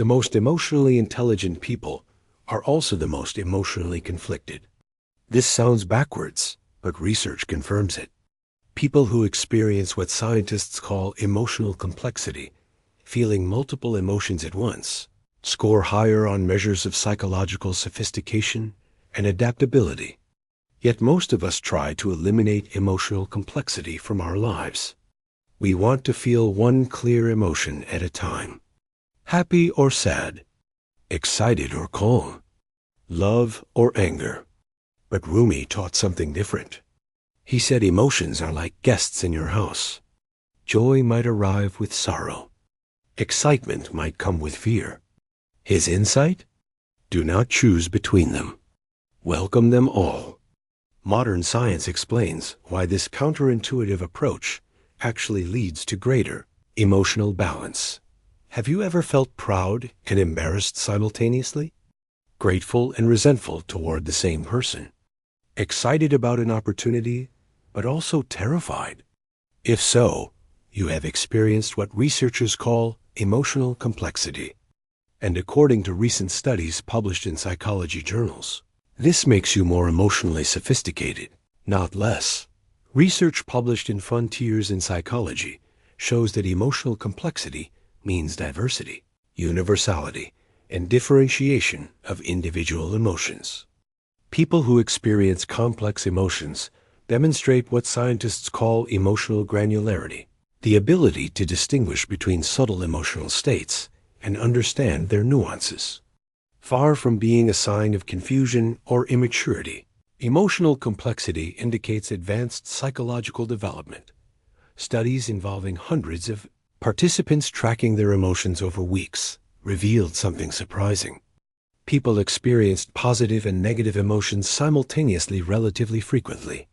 The most emotionally intelligent people are also the most emotionally conflicted. This sounds backwards, but research confirms it. People who experience what scientists call emotional complexity, feeling multiple emotions at once, score higher on measures of psychological sophistication and adaptability. Yet most of us try to eliminate emotional complexity from our lives. We want to feel one clear emotion at a time. Happy or sad, excited or calm, love or anger. But Rumi taught something different. He said emotions are like guests in your house. Joy might arrive with sorrow. Excitement might come with fear. His insight? Do not choose between them. Welcome them all. Modern science explains why this counterintuitive approach actually leads to greater emotional balance. Have you ever felt proud and embarrassed simultaneously? Grateful and resentful toward the same person? Excited about an opportunity, but also terrified? If so, you have experienced what researchers call emotional complexity. And according to recent studies published in psychology journals, this makes you more emotionally sophisticated, not less. Research published in Frontiers in Psychology shows that emotional complexity means diversity, universality, and differentiation of individual emotions. People who experience complex emotions demonstrate what scientists call emotional granularity, the ability to distinguish between subtle emotional states and understand their nuances. Far from being a sign of confusion or immaturity, emotional complexity indicates advanced psychological development. Studies involving hundreds of participants tracking their emotions over weeks revealed something surprising. People experienced positive and negative emotions simultaneously relatively frequently.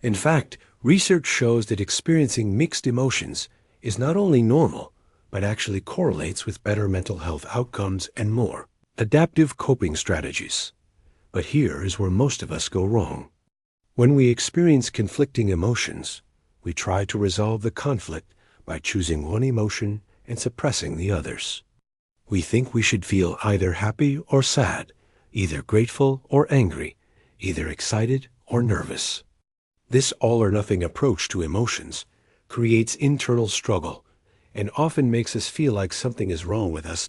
In fact, research shows that experiencing mixed emotions is not only normal, but actually correlates with better mental health outcomes and more adaptive coping strategies. But here is where most of us go wrong. When we experience conflicting emotions, we try to resolve the conflict by choosing one emotion and suppressing the others. We think we should feel either happy or sad, either grateful or angry, either excited or nervous. This all-or-nothing approach to emotions creates internal struggle and often makes us feel like something is wrong with us.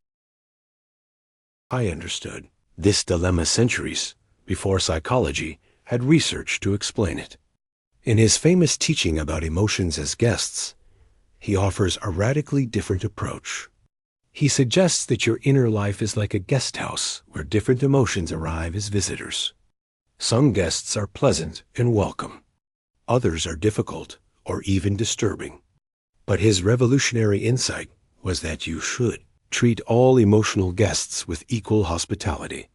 I understood this dilemma centuries before psychology had research to explain it. In his famous teaching about emotions as guests, he offers a radically different approach. He suggests that your inner life is like a guest house where different emotions arrive as visitors. Some guests are pleasant and welcome. Others are difficult or even disturbing. But his revolutionary insight was that you should treat all emotional guests with equal hospitality.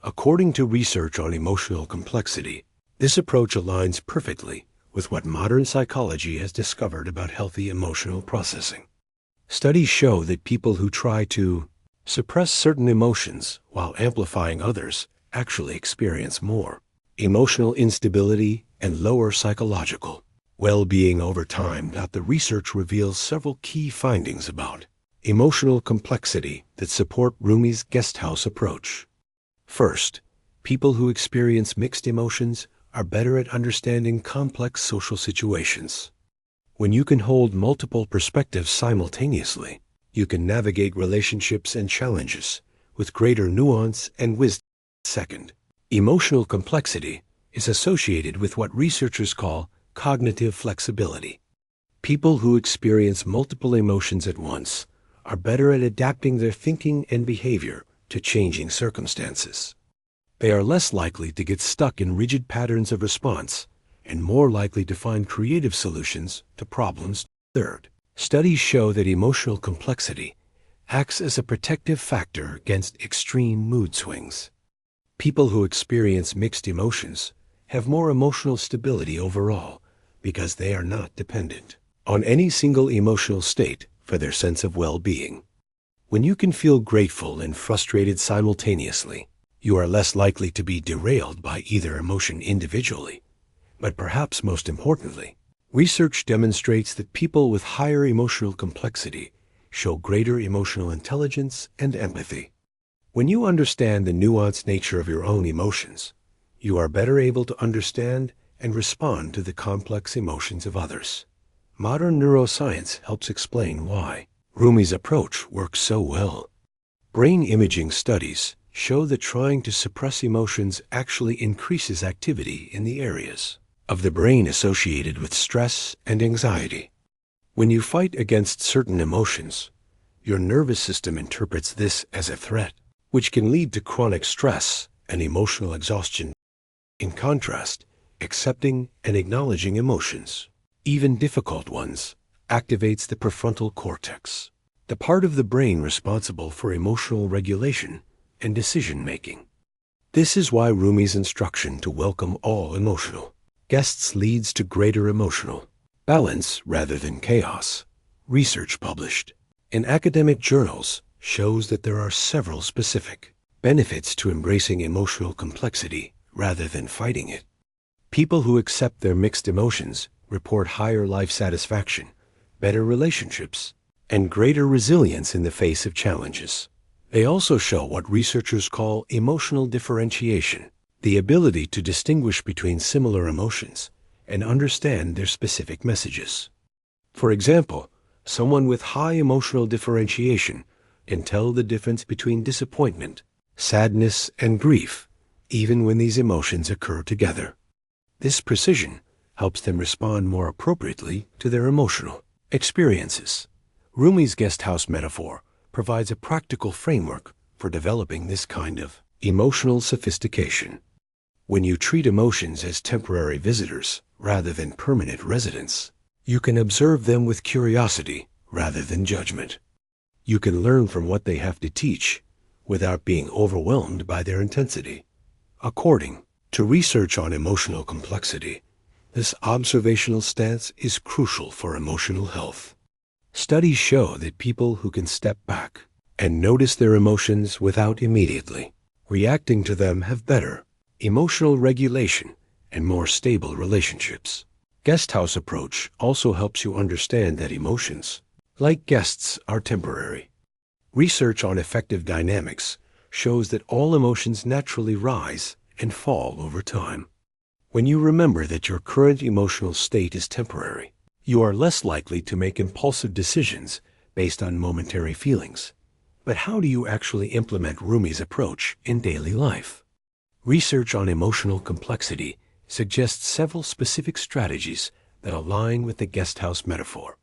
According to research on emotional complexity, this approach aligns perfectly with what modern psychology has discovered about healthy emotional processing. Studies show that people who try to suppress certain emotions while amplifying others actually experience more emotional instability and lower psychological well-being over time. The research reveals several key findings about emotional complexity that support Rumi's guest house approach. First, people who experience mixed emotions are better at understanding complex social situations. When you can hold multiple perspectives simultaneously, you can navigate relationships and challenges with greater nuance and wisdom. Second, emotional complexity is associated with what researchers call cognitive flexibility. People who experience multiple emotions at once are better at adapting their thinking and behavior to changing circumstances. They are less likely to get stuck in rigid patterns of response and more likely to find creative solutions to problems. Third, studies show that emotional complexity acts as a protective factor against extreme mood swings. People who experience mixed emotions have more emotional stability overall because they are not dependent on any single emotional state for their sense of well-being. When you can feel grateful and frustrated simultaneously, you are less likely to be derailed by either emotion individually. But perhaps most importantly, research demonstrates that people with higher emotional complexity show greater emotional intelligence and empathy. When you understand the nuanced nature of your own emotions, you are better able to understand and respond to the complex emotions of others. Modern neuroscience helps explain why Rumi's approach works so well. Brain imaging studies show that trying to suppress emotions actually increases activity in the areas of the brain associated with stress and anxiety. When you fight against certain emotions, your nervous system interprets this as a threat, which can lead to chronic stress and emotional exhaustion. In contrast, accepting and acknowledging emotions, even difficult ones, activates the prefrontal cortex, the part of the brain responsible for emotional regulation and decision-making. This is why Rumi's instruction to welcome all emotional guests leads to greater emotional balance rather than chaos. Research published in academic journals shows that there are several specific benefits to embracing emotional complexity rather than fighting it. People who accept their mixed emotions report higher life satisfaction, better relationships, and greater resilience in the face of challenges. They also show what researchers call emotional differentiation, the ability to distinguish between similar emotions and understand their specific messages. For example, someone with high emotional differentiation can tell the difference between disappointment, sadness, and grief, even when these emotions occur together. This precision helps them respond more appropriately to their emotional experiences. Rumi's guest house metaphor provides a practical framework for developing this kind of emotional sophistication. When you treat emotions as temporary visitors rather than permanent residents, you can observe them with curiosity rather than judgment. You can learn from what they have to teach without being overwhelmed by their intensity. According to research on emotional complexity, this observational stance is crucial for emotional health. Studies show that people who can step back and notice their emotions without immediately reacting to them have better emotional regulation and more stable relationships. Guest house approach also helps you understand that emotions, like guests, are temporary. Research on affective dynamics shows that all emotions naturally rise and fall over time. When you remember that your current emotional state is temporary, you are less likely to make impulsive decisions based on momentary feelings. But how do you actually implement Rumi's approach in daily life? Research on emotional complexity suggests several specific strategies that align with the guest house metaphor.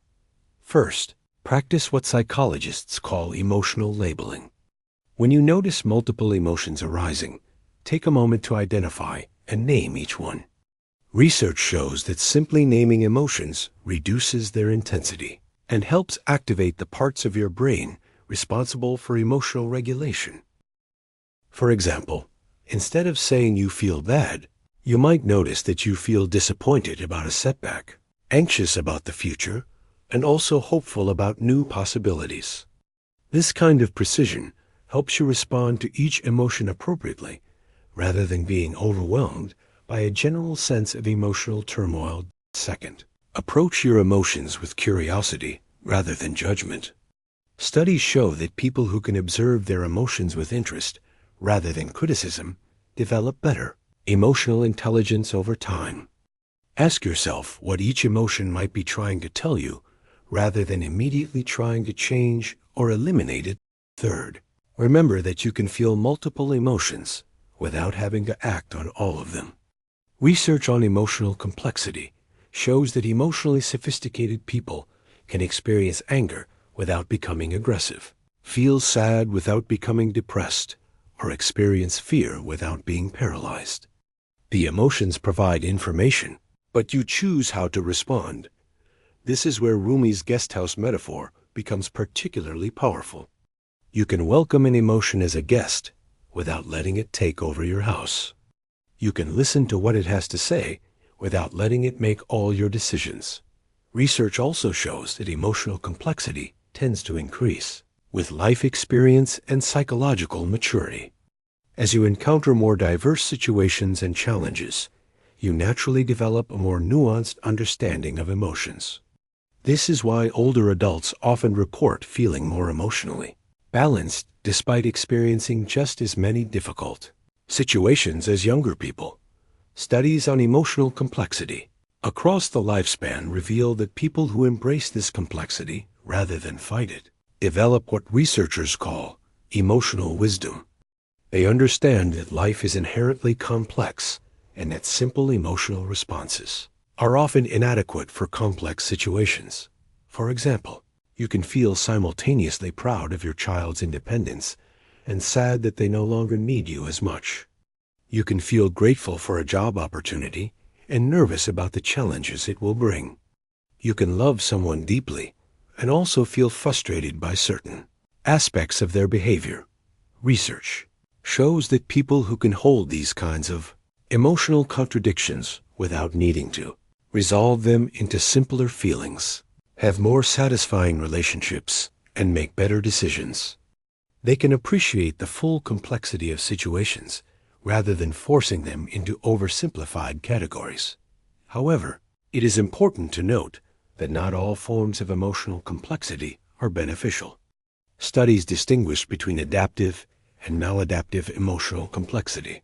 First, practice what psychologists call emotional labeling. When you notice multiple emotions arising, take a moment to identify and name each one. Research shows that simply naming emotions reduces their intensity and helps activate the parts of your brain responsible for emotional regulation. For example, instead of saying you feel bad, you might notice that you feel disappointed about a setback, anxious about the future, and also hopeful about new possibilities. This kind of precision helps you respond to each emotion appropriately, rather than being overwhelmed by a general sense of emotional turmoil. Second, approach your emotions with curiosity rather than judgment. Studies show that people who can observe their emotions with interest rather than criticism develop better emotional intelligence over time. Ask yourself what each emotion might be trying to tell you rather than immediately trying to change or eliminate it. Third, remember that you can feel multiple emotions without having to act on all of them. Research on emotional complexity shows that emotionally sophisticated people can experience anger without becoming aggressive, feel sad without becoming depressed, or experience fear without being paralyzed. The emotions provide information, but you choose how to respond. This is where Rumi's guest house metaphor becomes particularly powerful. You can welcome an emotion as a guest without letting it take over your house. You can listen to what it has to say without letting it make all your decisions. Research also shows that emotional complexity tends to increase with life experience and psychological maturity. As you encounter more diverse situations and challenges, you naturally develop a more nuanced understanding of emotions. This is why older adults often report feeling more emotionally balanced despite experiencing just as many difficult situations as younger people. Studies on emotional complexity across the lifespan reveal that people who embrace this complexity rather than fight it develop what researchers call emotional wisdom. They understand that life is inherently complex and that simple emotional responses are often inadequate for complex situations. For example, you can feel simultaneously proud of your child's independence and sad that they no longer need you as much. You can feel grateful for a job opportunity and nervous about the challenges it will bring. You can love someone deeply and also feel frustrated by certain aspects of their behavior. Research shows that people who can hold these kinds of emotional contradictions without needing to resolve them into simpler feelings have more satisfying relationships and make better decisions. They can appreciate the full complexity of situations rather than forcing them into oversimplified categories. However, it is important to note that not all forms of emotional complexity are beneficial. Studies distinguish between adaptive and maladaptive emotional complexity.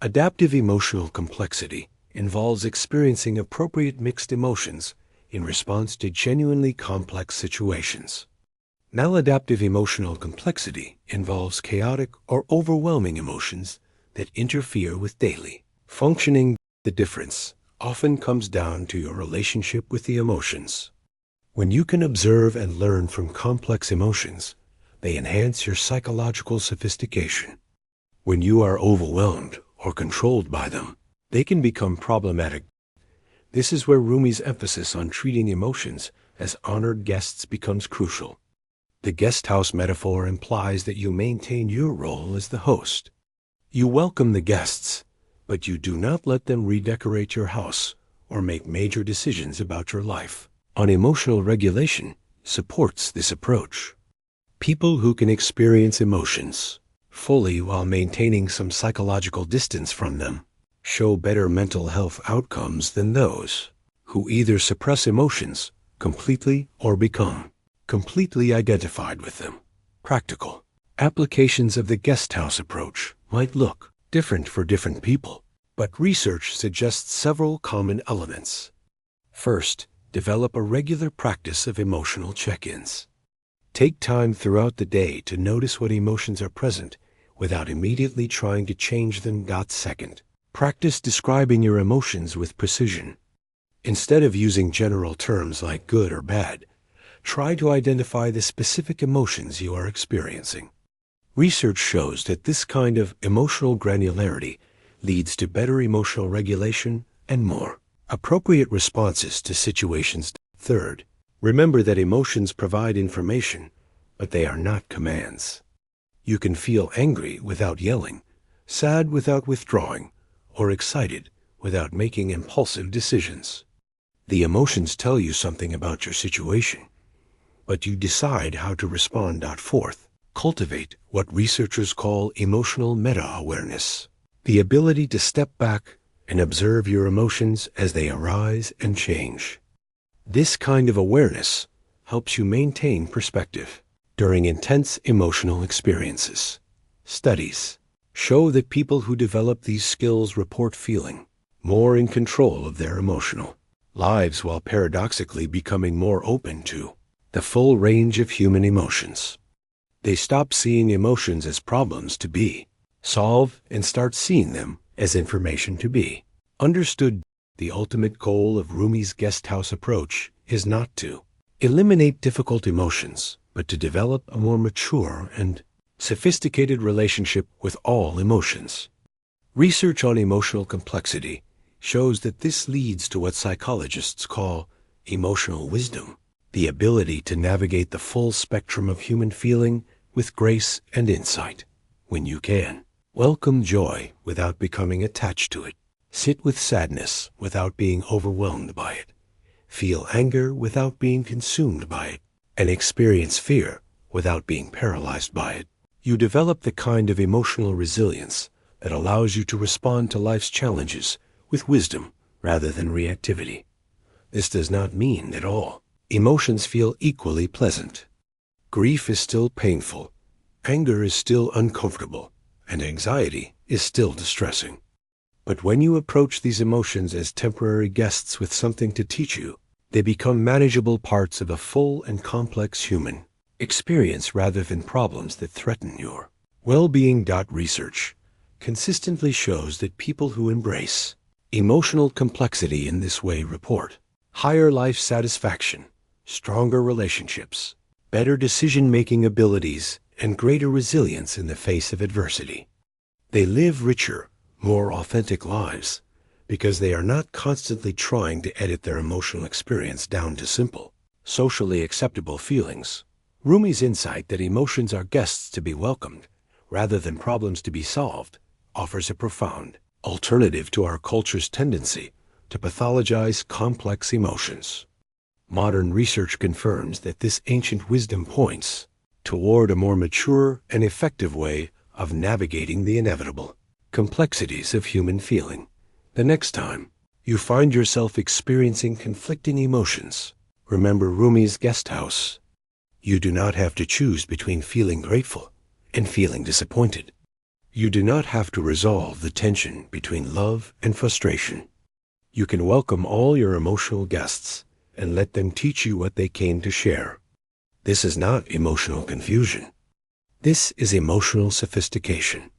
Adaptive emotional complexity involves experiencing appropriate mixed emotions in response to genuinely complex situations. Maladaptive emotional complexity involves chaotic or overwhelming emotions that interfere with daily functioning. The difference often comes down to your relationship with the emotions. When you can observe and learn from complex emotions, they enhance your psychological sophistication. When you are overwhelmed or controlled by them, they can become problematic. This is where Rumi's emphasis on treating emotions as honored guests becomes crucial. The guest house metaphor implies that you maintain your role as the host. You welcome the guests, but you do not let them redecorate your house or make major decisions about your life. On emotional regulation supports this approach. People who can experience emotions fully while maintaining some psychological distance from them show better mental health outcomes than those who either suppress emotions completely or become completely identified with them. Practical applications of the guest house approach might look different for different people, but research suggests several common elements. First, develop a regular practice of emotional check-ins. Take time throughout the day to notice what emotions are present without immediately trying to change them. Second, practice describing your emotions with precision. Instead of using general terms like good or bad, try to identify the specific emotions you are experiencing. Research shows that this kind of emotional granularity leads to better emotional regulation and more appropriate responses to situations. Third, remember that emotions provide information, but they are not commands. You can feel angry without yelling, sad without withdrawing, or excited without making impulsive decisions. The emotions tell you something about your situation, but you decide how to respond. Fourth, cultivate what researchers call emotional meta-awareness, the ability to step back and observe your emotions as they arise and change. This kind of awareness helps you maintain perspective during intense emotional experiences. Studies show that people who develop these skills report feeling more in control of their emotional lives while paradoxically becoming more open to the full range of human emotions. They stop seeing emotions as problems to be solved and start seeing them as information to be understood. The ultimate goal of Rumi's guest house approach is not to eliminate difficult emotions, but to develop a more mature and sophisticated relationship with all emotions. Research on emotional complexity shows that this leads to what psychologists call emotional wisdom, the ability to navigate the full spectrum of human feeling with grace and insight. When you can, welcome joy without becoming attached to it. Sit with sadness without being overwhelmed by it. Feel anger without being consumed by it. And experience fear without being paralyzed by it. You develop the kind of emotional resilience that allows you to respond to life's challenges with wisdom rather than reactivity. This does not mean that all emotions feel equally pleasant. Grief is still painful, anger is still uncomfortable, and anxiety is still distressing. But when you approach these emotions as temporary guests with something to teach you, they become manageable parts of a full and complex human experience rather than problems that threaten your well-being. Research consistently shows that people who embrace emotional complexity in this way report higher life satisfaction, stronger relationships, better decision-making abilities, and greater resilience in the face of adversity. They live richer, more authentic lives because they are not constantly trying to edit their emotional experience down to simple, socially acceptable feelings. Rumi's insight that emotions are guests to be welcomed rather than problems to be solved offers a profound alternative to our culture's tendency to pathologize complex emotions. Modern research confirms that this ancient wisdom points toward a more mature and effective way of navigating the inevitable complexities of human feeling. The next time you find yourself experiencing conflicting emotions, remember Rumi's guest house. You do not have to choose between feeling grateful and feeling disappointed. You do not have to resolve the tension between love and frustration. You can welcome all your emotional guests and let them teach you what they came to share. This is not emotional confusion. This is emotional sophistication.